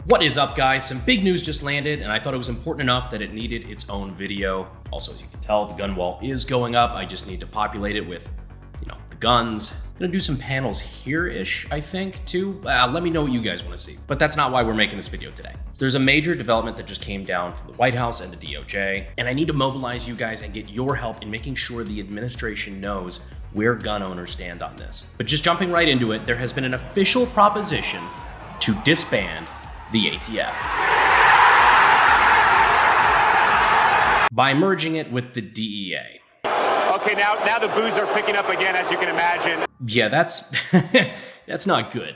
What is up, guys? Some big news just landed, and I thought it was important enough that it needed its own video. Also, as you can tell, the gun wall is going up. I just need to populate it with, the guns. I'm gonna do some panels here-ish, I think, too. Let me know what you guys want to see. But that's not why we're making this video today. So there's a major development that just came down from the White House and the DOJ, and I need to mobilize you guys and get your help in making sure the administration knows where gun owners stand on this. But just jumping right into it, there has been an official proposition to disband the ATF by merging it with the DEA. Okay, now the boos are picking up again, as you can imagine. Yeah, that's that's not good.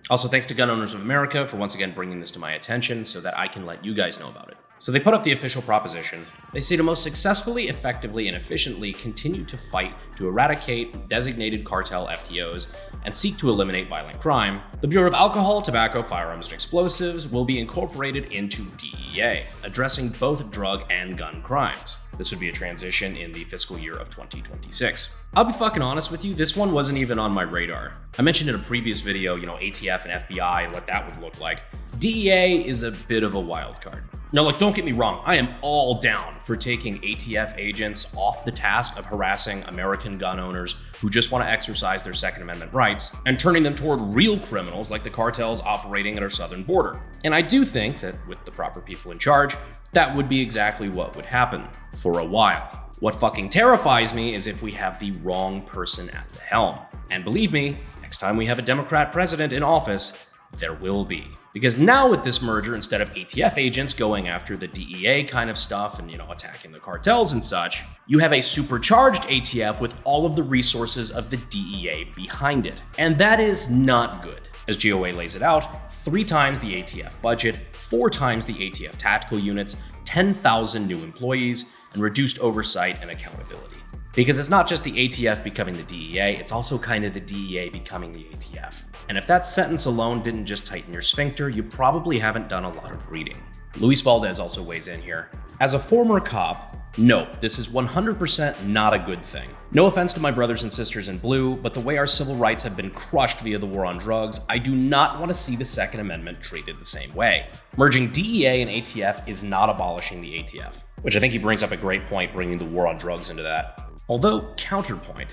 Also, thanks to Gun Owners of America for once again bringing this to my attention so that I can let you guys know about it. So they put up the official proposition. They say to most successfully, effectively, and efficiently continue to fight to eradicate designated cartel FTOs and seek to eliminate violent crime, the Bureau of Alcohol, Tobacco, Firearms, and Explosives will be incorporated into DEA, addressing both drug and gun crimes. This would be a transition in the fiscal year of 2026. I'll be fucking honest with you, this one wasn't even on my radar. I mentioned in a previous video, ATF and FBI and what that would look like. DEA is a bit of a wild card. Now, look, don't get me wrong, I am all down for taking ATF agents off the task of harassing American gun owners who just want to exercise their Second Amendment rights and turning them toward real criminals like the cartels operating at our southern border. And I do think that with the proper people in charge, that would be exactly what would happen for a while. What fucking terrifies me is if we have the wrong person at the helm. And believe me, next time we have a Democrat president in office, there will be. Because now with this merger, instead of ATF agents going after the DEA kind of stuff and, attacking the cartels and such, you have a supercharged ATF with all of the resources of the DEA behind it. And that is not good. As GOA lays it out, 3 times the ATF budget, 4 times the ATF tactical units, 10,000 new employees, and reduced oversight and accountability. Because it's not just the ATF becoming the DEA, it's also kind of the DEA becoming the ATF. And if that sentence alone didn't just tighten your sphincter, you probably haven't done a lot of reading. Luis Valdez also weighs in here. As a former cop, no, this is 100% not a good thing. No offense to my brothers and sisters in blue, but the way our civil rights have been crushed via the war on drugs, I do not want to see the Second Amendment treated the same way. Merging DEA and ATF is not abolishing the ATF, which I think he brings up a great point, bringing the war on drugs into that. Although, counterpoint,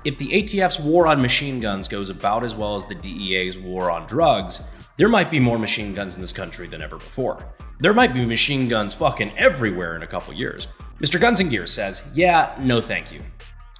if the ATF's war on machine guns goes about as well as the DEA's war on drugs, there might be more machine guns in this country than ever before. There might be machine guns fucking everywhere in a couple years. Mr. Guns and Gear says, yeah, no thank you.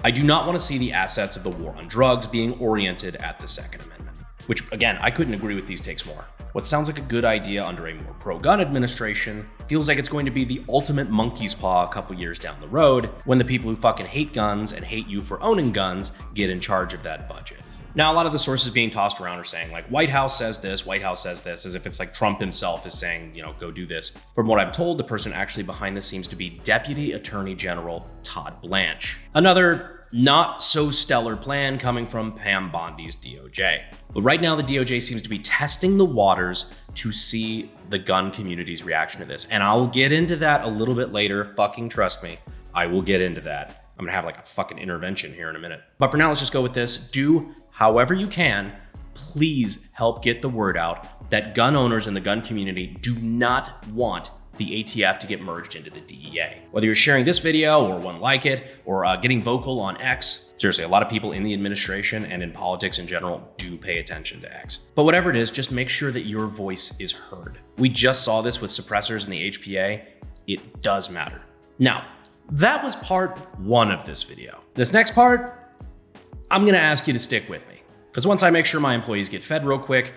I do not want to see the assets of the war on drugs being oriented at the Second Amendment. Which, again, I couldn't agree with these takes more. What sounds like a good idea under a more pro-gun administration feels like it's going to be the ultimate monkey's paw a couple years down the road when the people who fucking hate guns and hate you for owning guns get in charge of that budget. Now, a lot of the sources being tossed around are saying, White House says this, as if it's like Trump himself is saying, go do this. From what I'm told, the person actually behind this seems to be Deputy Attorney General Todd Blanche. Another not so stellar plan coming from Pam Bondi's DOJ. But right now, the DOJ seems to be testing the waters to see the gun community's reaction to this. And I'll get into that a little bit later. Fucking trust me, I will get into that. I'm gonna have a fucking intervention here in a minute. But for now, let's just go with this. Do however you can, please help get the word out that gun owners in the gun community do not want the ATF to get merged into the DEA. Whether you're sharing this video or one like it, or getting vocal on X, seriously, a lot of people in the administration and in politics in general do pay attention to X. But whatever it is, just make sure that your voice is heard. We just saw this with suppressors in the HPA. It does matter. Now, that was part 1 of this video. This next part, I'm gonna ask you to stick with me. Because once I make sure my employees get fed real quick,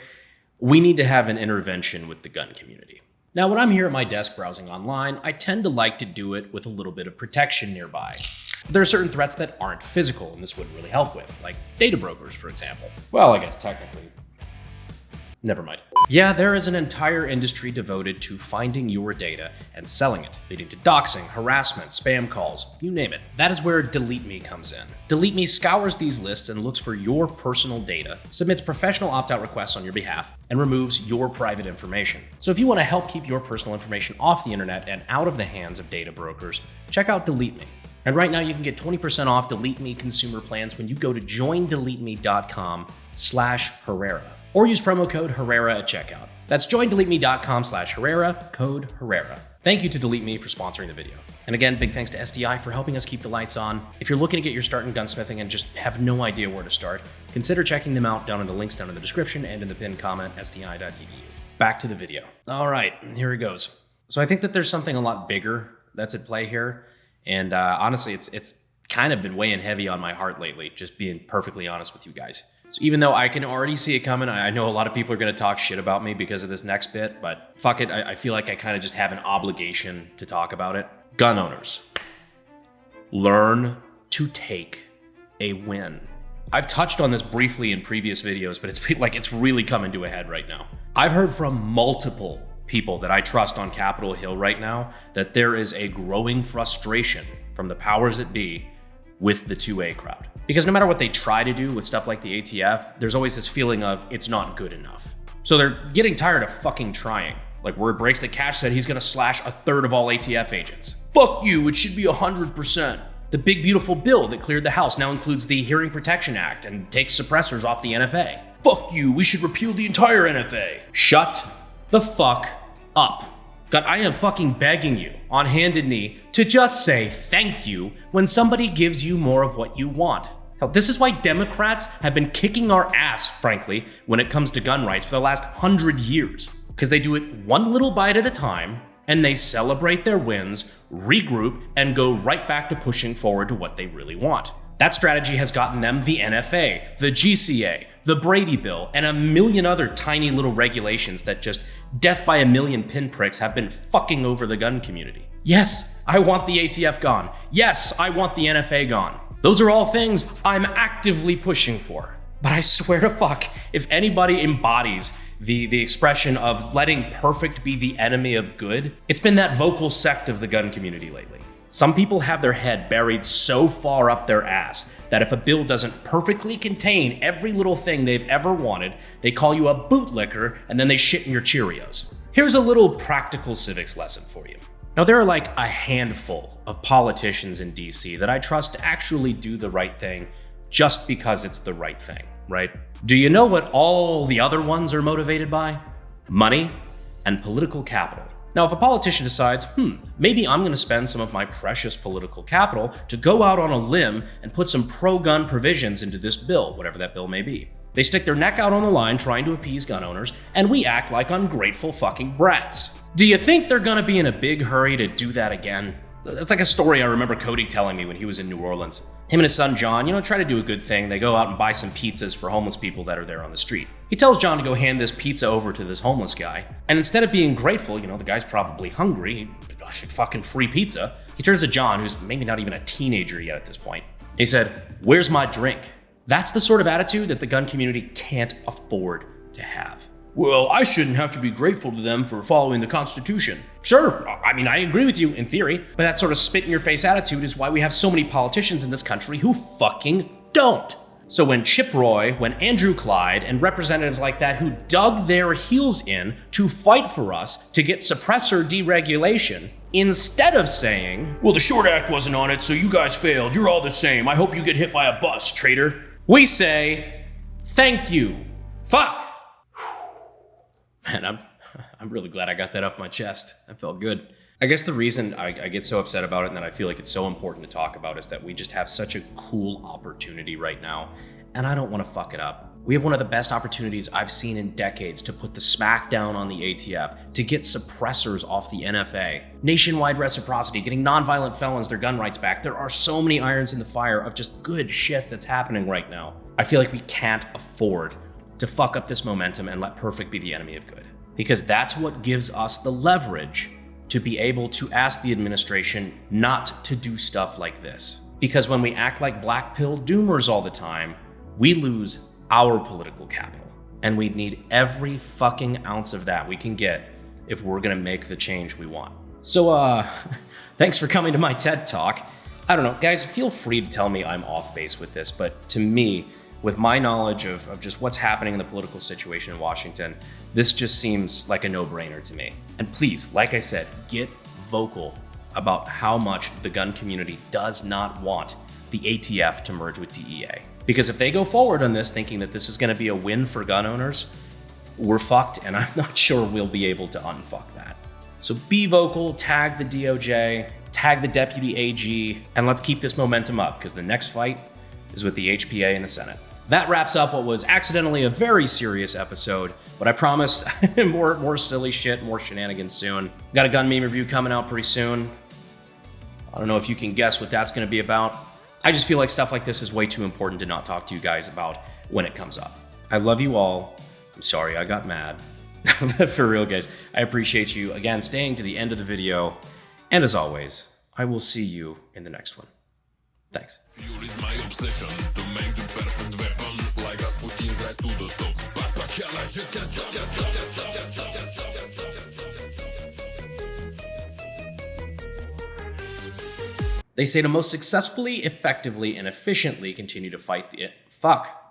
we need to have an intervention with the gun community. Now, when I'm here at my desk browsing online, I tend to like to do it with a little bit of protection nearby. But there are certain threats that aren't physical, and this wouldn't really help with, like data brokers, for example. Well, I guess technically. Never mind. Yeah, there is an entire industry devoted to finding your data and selling it, leading to doxing, harassment, spam calls, you name it. That is where Delete Me comes in. Delete Me scours these lists and looks for your personal data, submits professional opt-out requests on your behalf, and removes your private information. So if you want to help keep your personal information off the internet and out of the hands of data brokers, check out Delete Me. And right now you can get 20% off Delete Me consumer plans when you go to joindeleteme.com/Herrera. or use promo code Herrera at checkout. That's joindeleteme.com/Herrera, code Herrera. Thank you to Delete Me for sponsoring the video. And again, big thanks to SDI for helping us keep the lights on. If you're looking to get your start in gunsmithing and just have no idea where to start, consider checking them out down in the links down in the description and in the pinned comment, sdi.edu. Back to the video. All right, here it goes. So I think that there's something a lot bigger that's at play here. And honestly, it's kind of been weighing heavy on my heart lately, just being perfectly honest with you guys. So even though I can already see it coming, I know a lot of people are going to talk shit about me because of this next bit, but fuck it, I feel like I kind of just have an obligation to talk about it. Gun owners, learn to take a win. I've touched on this briefly in previous videos, but it's really coming to a head right now. I've heard from multiple people that I trust on Capitol Hill right now that there is a growing frustration from the powers that be with the 2A crowd. Because no matter what they try to do with stuff like the ATF, there's always this feeling of it's not good enough. So they're getting tired of fucking trying. Like word breaks that Cash said he's gonna slash a third of all ATF agents. Fuck you, it should be 100%. The big beautiful bill that cleared the House now includes the Hearing Protection Act and takes suppressors off the NFA. Fuck you, we should repeal the entire NFA. Shut the fuck up. God, I am fucking begging you on handed knee to just say thank you when somebody gives you more of what you want. Hell, this is why Democrats have been kicking our ass, frankly, when it comes to gun rights for the last 100 years. Because they do it one little bite at a time, and they celebrate their wins, regroup, and go right back to pushing forward to what they really want. That strategy has gotten them the NFA, the GCA, the Brady Bill, and a million other tiny little regulations that just death by a million pinpricks have been fucking over the gun community. Yes, I want the ATF gone. Yes, I want the NFA gone. Those are all things I'm actively pushing for. But I swear to fuck, if anybody embodies the expression of letting perfect be the enemy of good, it's been that vocal sect of the gun community lately. Some people have their head buried so far up their ass that if a bill doesn't perfectly contain every little thing they've ever wanted, they call you a bootlicker and then they shit in your Cheerios. Here's a little practical civics lesson for you. Now, there are like a handful of politicians in DC that I trust to actually do the right thing just because it's the right thing, right? Do you know what all the other ones are motivated by? Money and political capital. Now, if a politician decides, maybe I'm going to spend some of my precious political capital to go out on a limb and put some pro-gun provisions into this bill, whatever that bill may be. They stick their neck out on the line trying to appease gun owners, and we act like ungrateful fucking brats. Do you think they're going to be in a big hurry to do that again? That's like a story I remember Cody telling me when he was in New Orleans. Him and his son John, try to do a good thing. They go out and buy some pizzas for homeless people that are there on the street. He tells John to go hand this pizza over to this homeless guy. And instead of being grateful, the guy's probably hungry, fucking free pizza. He turns to John, who's maybe not even a teenager yet at this point. He said, "Where's my drink?" That's the sort of attitude that the gun community can't afford to have. Well, I shouldn't have to be grateful to them for following the Constitution. Sure, I agree with you in theory, but that sort of spit-in-your-face attitude is why we have so many politicians in this country who fucking don't. So when Chip Roy, when Andrew Clyde, and representatives like that who dug their heels in to fight for us to get suppressor deregulation, instead of saying, well, the Short Act wasn't on it, so you guys failed, you're all the same, I hope you get hit by a bus, traitor, we say, thank you. Fuck. Man, I'm really glad I got that off my chest. That felt good. I guess the reason I get so upset about it and that I feel like it's so important to talk about is that we just have such a cool opportunity right now, and I don't want to fuck it up. We have one of the best opportunities I've seen in decades to put the smack down on the ATF, to get suppressors off the NFA, nationwide reciprocity, getting nonviolent felons their gun rights back. There are so many irons in the fire of just good shit that's happening right now. I feel like we can't afford to fuck up this momentum and let perfect be the enemy of good. Because that's what gives us the leverage to be able to ask the administration not to do stuff like this. Because when we act like black pill doomers all the time, we lose our political capital. And we need every fucking ounce of that we can get if we're gonna make the change we want. So, thanks for coming to my TED Talk. I don't know, guys, feel free to tell me I'm off base with this, but to me, with my knowledge of just what's happening in the political situation in Washington, this just seems like a no-brainer to me. And please, like I said, get vocal about how much the gun community does not want the ATF to merge with DEA. Because if they go forward on this thinking that this is going to be a win for gun owners, we're fucked, and I'm not sure we'll be able to unfuck that. So be vocal, tag the DOJ, tag the Deputy AG, and let's keep this momentum up, because the next fight is with the HPA in the Senate. That wraps up what was accidentally a very serious episode, but I promise more silly shit, more shenanigans soon. Got a gun meme review coming out pretty soon. I don't know if you can guess what that's going to be about. I just feel like stuff like this is way too important to not talk to you guys about when it comes up. I love you all. I'm sorry I got mad. But for real, guys, I appreciate you, again, staying to the end of the video. And as always, I will see you in the next one. Thanks. Fuel is my obsession to make the perfect weapon, like Rasputin's rise to the top. They say to most successfully, effectively, and efficiently continue to fight the... Fuck.